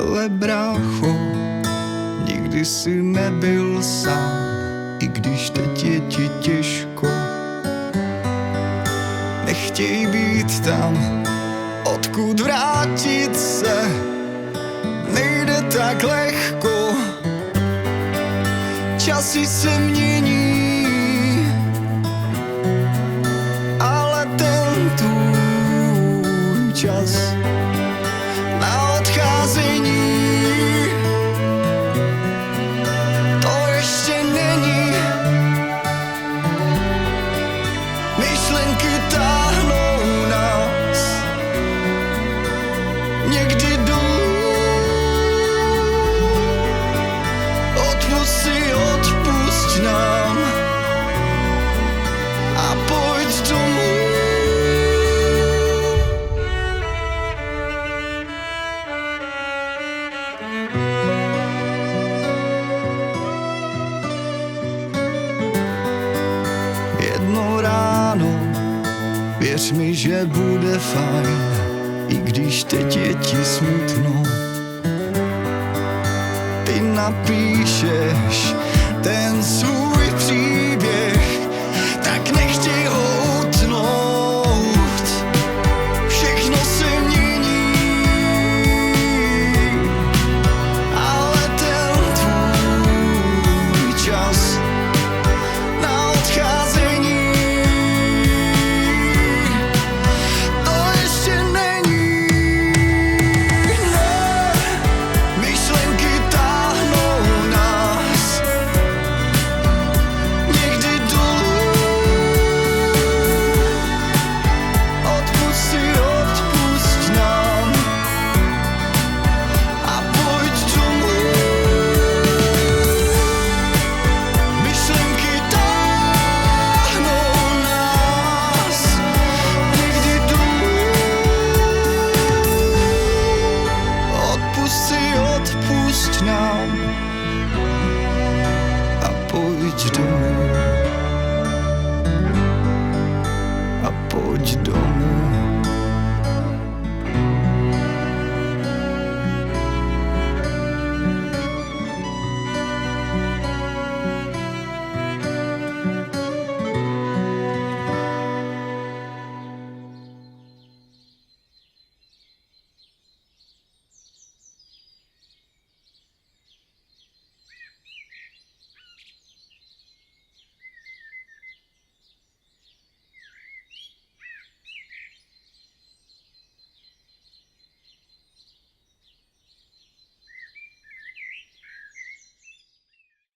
Hele brácho, nikdy si nebyl sám, i když teď je ti těžko. Nechtěj být tam, odkud vrátit se nejde tak lehko. Časy se mění, ale ten tvůj čas na odcházení to ještě není. Myšlenky táhnou nás někdy dolů. Odpusť nám a pojď domů. Jedno ráno, věř mi, že bude fajn, i když teď je ti smutno. Ty napíšeš ten svůj